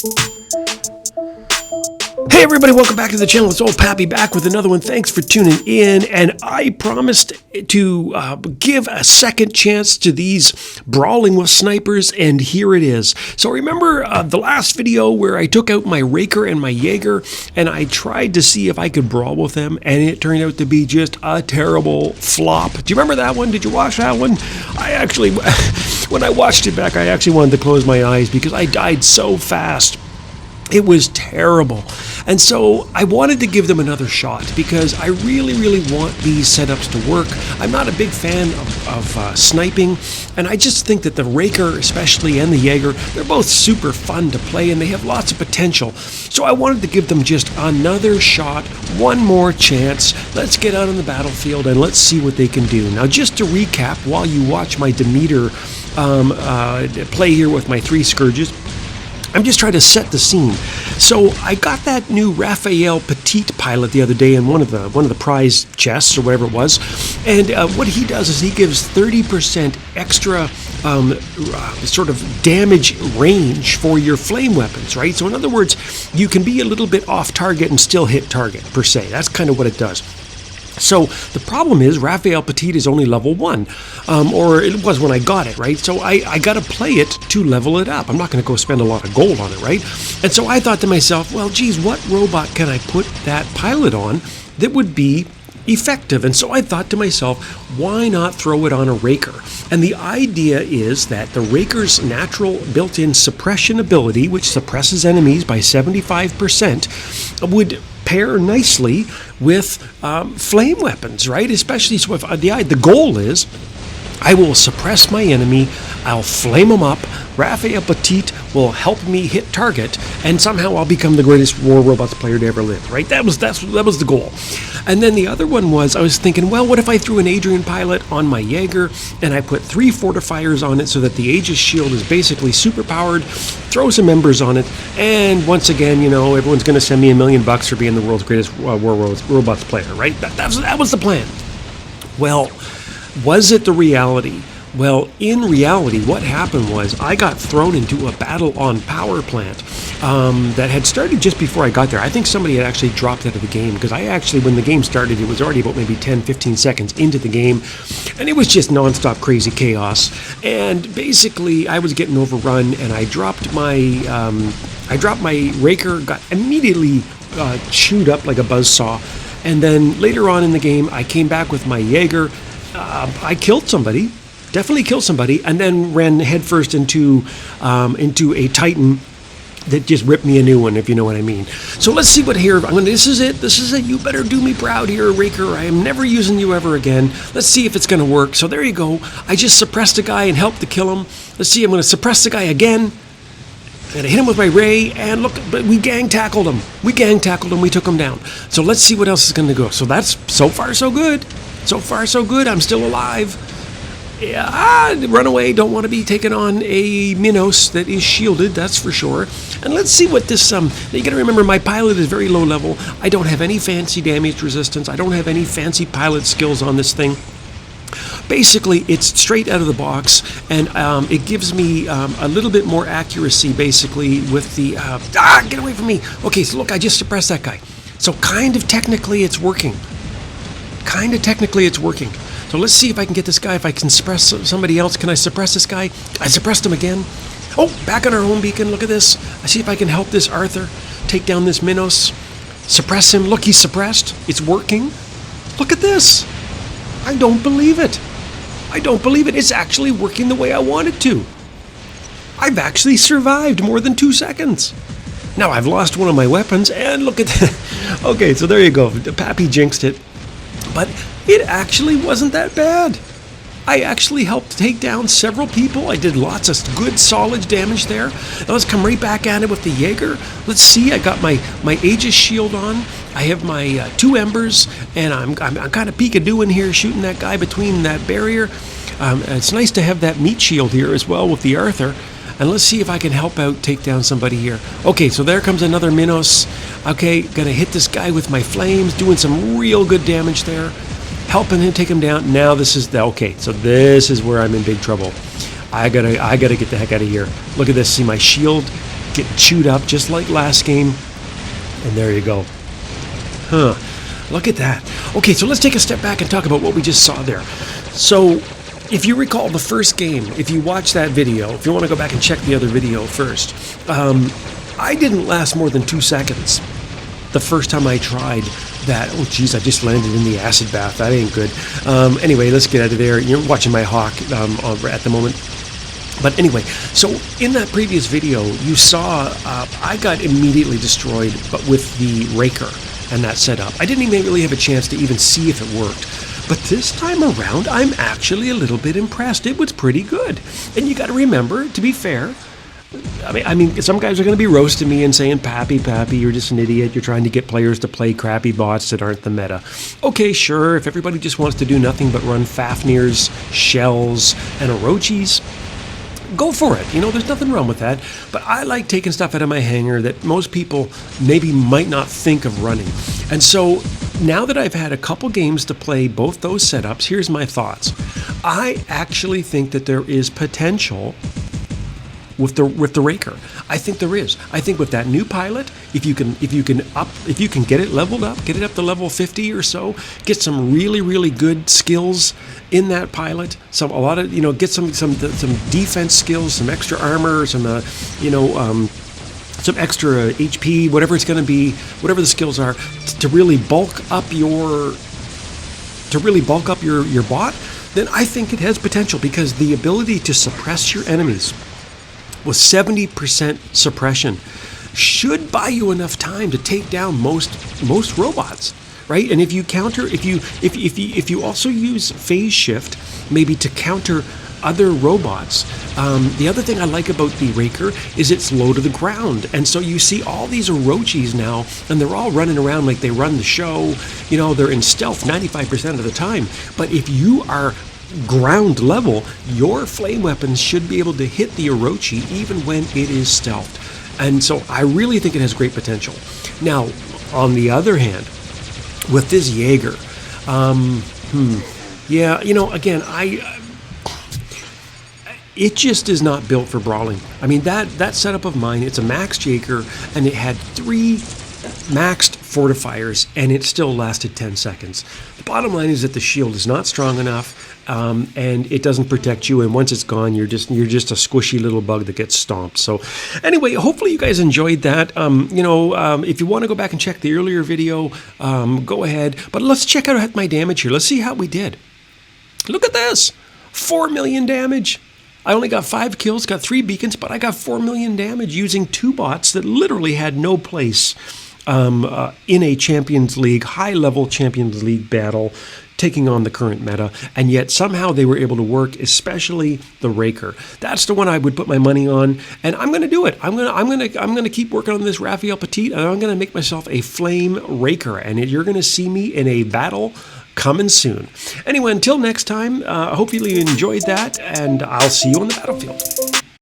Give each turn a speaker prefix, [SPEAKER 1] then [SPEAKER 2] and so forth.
[SPEAKER 1] Hey everybody, welcome back to the channel. It's old Pappy back with another one. Thanks for tuning in, and I promised to give a second chance to these brawling with snipers, and here it is. So remember the last video where I took out my Raker and my Jaeger, and I tried to see if I could brawl with them, and it turned out to be just a terrible flop. Do you remember that one? Did you watch that one? I actually, when I watched it back, I actually wanted to close my eyes because I died so fast. It was terrible. And so I wanted to give them another shot because I really want these setups to work. I'm not a big fan of sniping, and I just think that the Raker especially and the Jaeger, they're both super fun to play and they have lots of potential. So I wanted to give them just another shot, one more chance. Let's get out on the battlefield and let's see what they can do. Now just to recap while you watch my Demeter play here with my 3 Scourges, I'm just trying to set the scene. So I got that new Raphael Petite pilot the other day in one of the prize chests or whatever it was, and what he does is he gives 30% extra sort of damage range for your flame weapons, right? So in other words, you can be a little bit off target and still hit target per se. That's kind of what it does. So the problem is Raphael Petite is only level 1, or it was when I got it, right? So I got to play it to level it up. I'm not going to go spend a lot of gold on it, right? And so I thought to myself, well, geez, what robot can I put that pilot on that would be effective? And so I thought to myself, why not throw it on a Raker? And the idea is that the Raker's natural built-in suppression ability, which suppresses enemies by 75%, would pair nicely with flame weapons, right? Especially so if the goal is I will suppress my enemy, I'll flame them up, Raphael Petite will help me hit target, and somehow I'll become the greatest War Robots player to ever live, right? That was the goal. And then the other one was, I was thinking, well, what if I threw an Adrian pilot on my Jaeger, and I put 3 fortifiers on it so that the Aegis shield is basically super powered, throw some embers on it, and once again, you know, everyone's going to send me $1 million for being the world's greatest War Robots player, right? That was the plan. Well, was it the reality? Well, in reality, what happened was I got thrown into a battle on power plant that had started just before I got there. I think somebody had actually dropped out of the game because I actually, when the game started, it was already about maybe 10-15 seconds into the game, and it was just nonstop crazy chaos. And basically, I was getting overrun, and I dropped my Raker, got immediately chewed up like a buzzsaw, and then later on in the game, I came back with my Jaeger. I killed somebody. Definitely killed somebody, and then ran headfirst into a Titan that just ripped me a new one, if you know what I mean. So let's see what here. This is it. This is it. You better do me proud here, Raker. I am never using you ever again. Let's see if it's going to work. So there you go. I just suppressed a guy and helped to kill him. Let's see. I'm going to suppress the guy again. And I hit him with my ray, and look, but we gang tackled him. We took him down. So let's see what else is going to go. So that's so far so good. So far so good. I'm still alive. Yeah, run away, don't want to be taken on a Minos that is shielded, that's for sure. And let's see what this, you gotta remember my pilot is very low level. I don't have any fancy damage resistance. I don't have any fancy pilot skills on this thing. Basically, it's straight out of the box, and it gives me a little bit more accuracy, basically, with the, get away from me. Okay, so look, I just suppressed that guy. So kind of technically it's working. So let's see if I can get this guy, if I can suppress somebody else. Can I suppress this guy? I suppressed him again. Oh, back on our home beacon, look at this. I see if I can help this Arthur take down this Minos. Suppress him. Look, he's suppressed. It's working. Look at this. I don't believe it. It's actually working the way I want it to. I've actually survived more than 2 seconds. Now I've lost one of my weapons, and look at that. Okay, so there you go. Pappy jinxed it. But it actually wasn't that bad. I actually helped take down several people. I did lots of good, solid damage there. Now let's come right back at it with the Jaeger. Let's see, I got my Aegis shield on. I have my 2 embers, and I'm kind of peekabooing here, shooting that guy between that barrier. It's nice to have that meat shield here as well with the Arthur. And let's see if I can help out take down somebody here. Okay, so there comes another Minos. Okay, gonna hit this guy with my flames, doing some real good damage there. Helping him take him down. Now this is okay, so this is where I'm in big trouble. I gotta get the heck out of here. Look at this, see my shield get chewed up just like last game. And there you go. Huh. Look at that. Okay, so let's take a step back and talk about what we just saw there. So, if you recall the first game, if you watch that video, if you want to go back and check the other video first, I didn't last more than 2 seconds the first time I tried that. Oh, geez, I just landed in the acid bath. That ain't good. Anyway, let's get out of there. You're watching my hawk at the moment. But anyway, so in that previous video, you saw I got immediately destroyed, but with the raker and that setup. I didn't even really have a chance to even see if it worked. But this time around, I'm actually a little bit impressed. It was pretty good. And you got to remember, to be fair, I mean, some guys are going to be roasting me and saying, Pappy, you're just an idiot. You're trying to get players to play crappy bots that aren't the meta. Okay, sure, if everybody just wants to do nothing but run Fafnirs, Shells, and Orochis, go for it. You know, there's nothing wrong with that. But I like taking stuff out of my hangar that most people maybe might not think of running. And so now that I've had a couple games to play both those setups, here's my thoughts. I actually think that there is potential with the raker. I think there is. I think with that new pilot, if you can get it leveled up, get it up to level 50 or so, get some really good skills in that pilot, get some defense skills, some extra armor, some extra HP, whatever it's going to be, whatever the skills are, to really bulk up your bot, then I think it has potential, because the ability to suppress your enemies with 70% suppression should buy you enough time to take down most robots, right? And if you also use phase shift, maybe to counter other robots. The other thing I like about the raker is it's low to the ground, and so you see all these Orochis now, and they're all running around like they run the show. You know, they're in stealth 95% of the time. But if you are ground level, your flame weapons should be able to hit the Orochi even when it is stealthed. And so I really think it has great potential. Now, on the other hand, with this Jaeger, again, it just is not built for brawling. I mean, that setup of mine, it's a max Jaeger, and it had 3 maxed fortifiers, and it still lasted 10 seconds. The bottom line is that the shield is not strong enough, and it doesn't protect you, and once it's gone, you're just a squishy little bug that gets stomped. So anyway, hopefully you guys enjoyed that. If you want to go back and check the earlier video, go ahead. But let's check out my damage here. Let's see how we did. Look at this. 4 million damage. I only got 5 kills, got 3 beacons, but I got 4 million damage using 2 bots that literally had no place in a Champions League, high-level Champions League battle, taking on the current meta, and yet somehow they were able to work, especially the raker. That's the one I would put my money on, and I'm going to do it. I'm going to keep working on this Raphael Petit, and I'm going to make myself a flame raker, and you're going to see me in a battle coming soon. Anyway, until next time, hopefully you enjoyed that, and I'll see you on the battlefield.